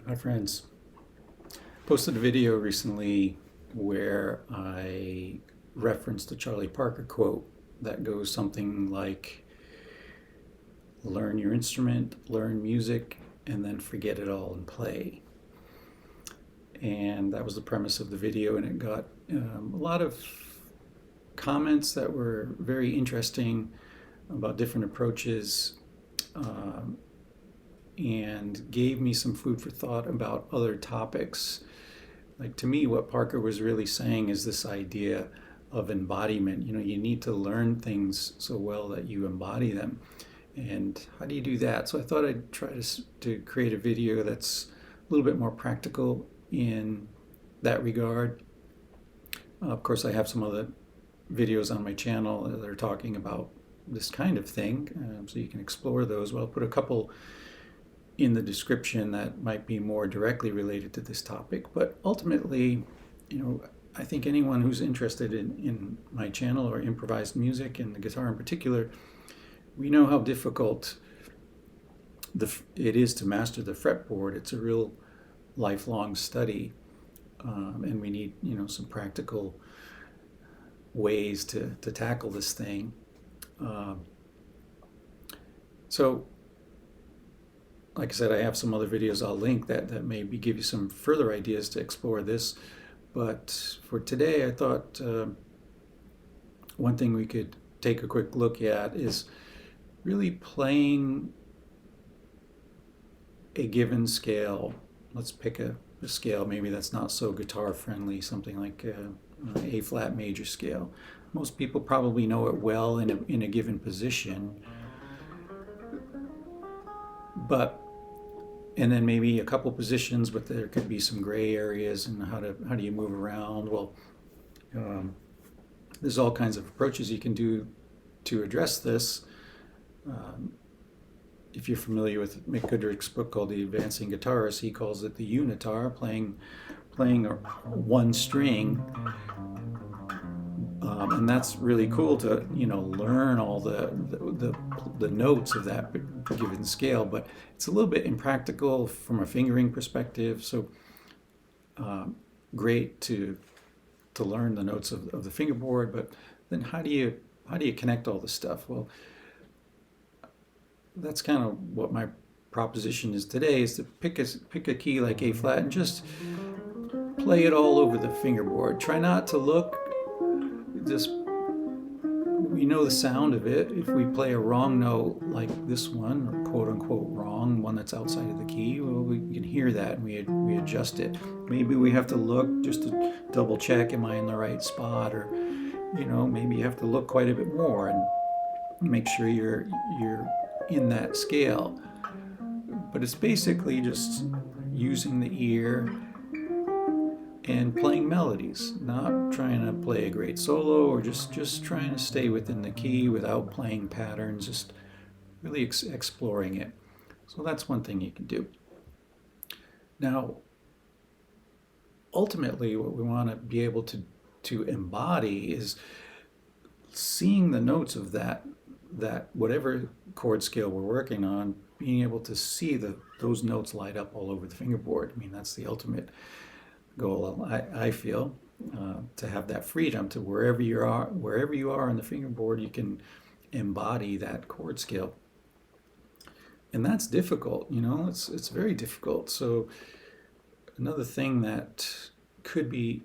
Hi friends. Posted a video recently where I referenced a Charlie Parker quote that goes something like, learn your instrument, learn music, and then forget it all and play. And that was the premise of the video, and it got a lot of comments that were very interesting about different approaches, and gave me some food for thought about other topics. Like, to me, what Parker was really saying is this idea of embodiment. You need to learn things so well that you embody them. And how do you do that? So I thought I'd try to create a video that's a little bit more practical in that regard. Of course, I have some other videos on my channel that are talking about this kind of thing, so you can explore those. Well, I'll put a couple in the description that might be more directly related to this topic. But ultimately, I think anyone who's interested in my channel or improvised music and the guitar in particular, we know how difficult it is to master the fretboard. It's a real lifelong study, and we need some practical ways to tackle this thing. So like I said, I have some other videos I'll link that maybe give you some further ideas to explore this. But for today, I thought one thing we could take a quick look at is really playing a given scale. Let's pick a scale maybe that's not so guitar friendly, something like A flat major scale. Most people probably know it well in a given position, and then maybe a couple positions, but there could be some gray areas, and how do you move around? Well, there's all kinds of approaches you can do to address this. If you're familiar with Mick Goodrick's book called The Advancing Guitarist, he calls it the unitar, playing one string. And that's really cool to learn all the notes of that given scale, but it's a little bit impractical from a fingering perspective. So great to learn the notes of the fingerboard, but then how do you connect all this stuff? Well, that's kind of what my proposition is today, is to pick a key like A flat and just play it all over the fingerboard. Try not to look. Just, we know the sound of it. If we play a wrong note like this one, or quote unquote wrong, one that's outside of the key, well, we can hear that and we adjust it. Maybe we have to look just to double check, am I in the right spot? Or maybe you have to look quite a bit more and make sure you're in that scale. But it's basically just using the ear and playing melodies, not trying to play a great solo, or just trying to stay within the key without playing patterns, just really exploring it. So that's one thing you can do. Now, ultimately, what we want to be able to embody is seeing the notes of that whatever chord scale we're working on, being able to see those notes light up all over the fingerboard. I mean, that's the ultimate goal, I feel, to have that freedom to wherever you are on the fingerboard, you can embody that chord scale. And that's difficult, it's very difficult. So another thing that could be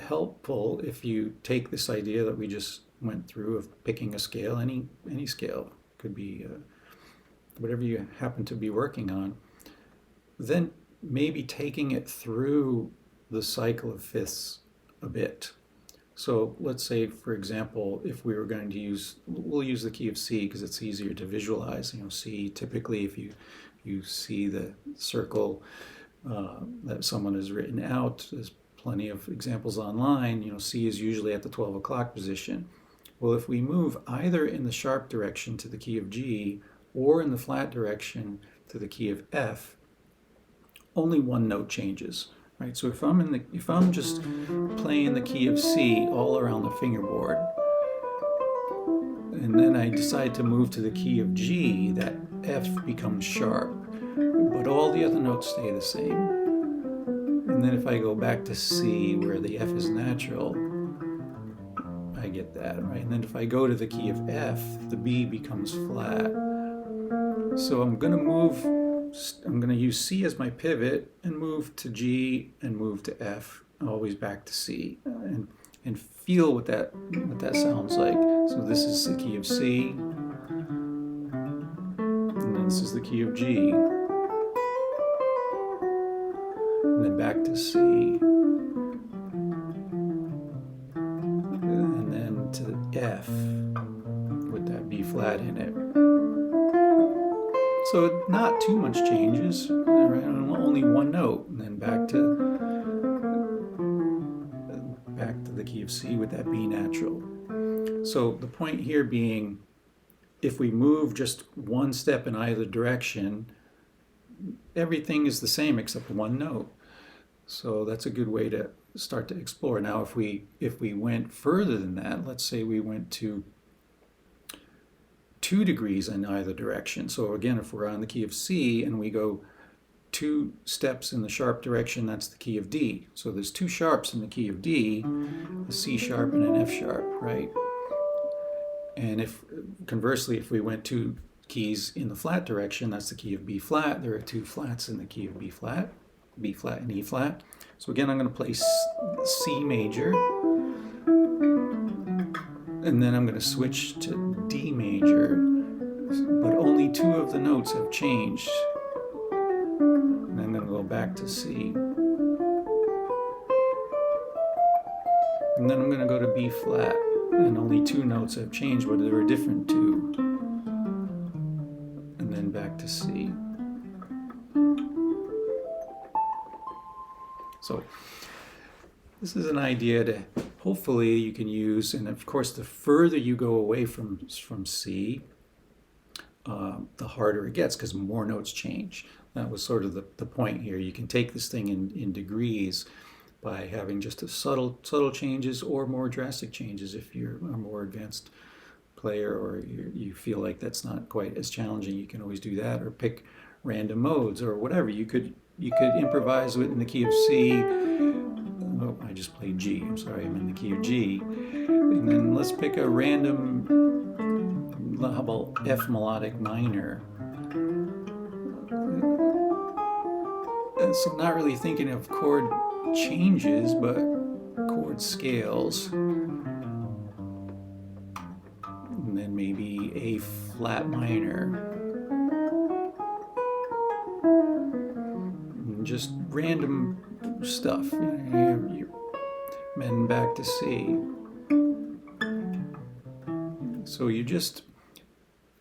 helpful, if you take this idea that we just went through of picking a scale, any scale, could be whatever you happen to be working on, then maybe taking it through the cycle of fifths a bit. So let's say, for example, if we were going to we'll use the key of C because it's easier to visualize. C, typically, if you see the circle that someone has written out, there's plenty of examples online. C is usually at the 12 o'clock position. Well, if we move either in the sharp direction to the key of G or in the flat direction to the key of F, only one note changes. Right, so if I'm just playing the key of C all around the fingerboard, and then I decide to move to the key of G, that F becomes sharp. but all the other notes stay the same. And then if I go back to C, where the F is natural, I get that, right? And then if I go to the key of F, the B becomes flat. So I'm going to use C as my pivot and move to G and move to F, always back to C, and feel what that sounds like. So this is the key of C, and then this is the key of G, and then back to C, and then to F with that B flat in it. So not too much changes, right? Only one note, and then back to the key of C with that B natural. So the point here being, if we move just one step in either direction, everything is the same except one note. So that's a good way to start to explore. Now, if we went further than that, let's say we went to 2 degrees in either direction. So again, if we're on the key of C and we go 2 steps in the sharp direction, that's the key of D. So there's 2 sharps in the key of D, a C sharp and an F sharp, right? And if conversely, if we went 2 keys in the flat direction, that's the key of B flat. There are 2 flats in the key of B flat and E flat. So again, I'm going to play C major, and then I'm going to switch to D major, but only 2 of the notes have changed. And I'm going to go back to C. And then I'm going to go to B flat, and only 2 notes have changed, but there are different 2. And then back to C. So this is an idea to hopefully you can use, and of course the further you go away from C, the harder it gets because more notes change. That was sort of the point here. You can take this thing in degrees by having just a subtle changes or more drastic changes if you're a more advanced player or you feel like that's not quite as challenging. You can always do that, or pick random modes or whatever. You could improvise in the key of C. Oh, I just played G. I'm sorry, I'm in the key of G. And then let's pick a random, how about F melodic minor? And so I'm not really thinking of chord changes, but chord scales. And then maybe A flat minor. And just random stuff. And back to C. So you're just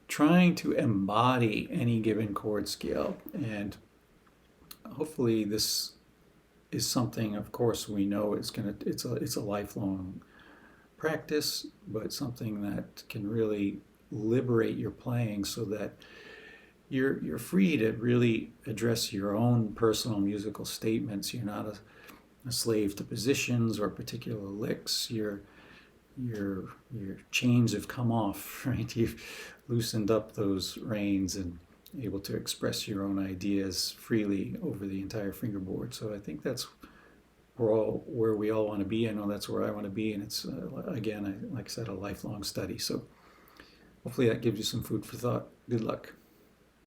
trying to embody any given chord scale, and hopefully this is something, of course, we know it's a lifelong practice, but something that can really liberate your playing so that you're free to really address your own personal musical statements. You're not a slave to positions or particular licks. Your chains have come off, right? You've loosened up those reins and able to express your own ideas freely over the entire fingerboard. So I think that's where we all want to be. I know that's where I want to be, and it's again, like I said, a lifelong study. So hopefully that gives you some food for thought. Good luck.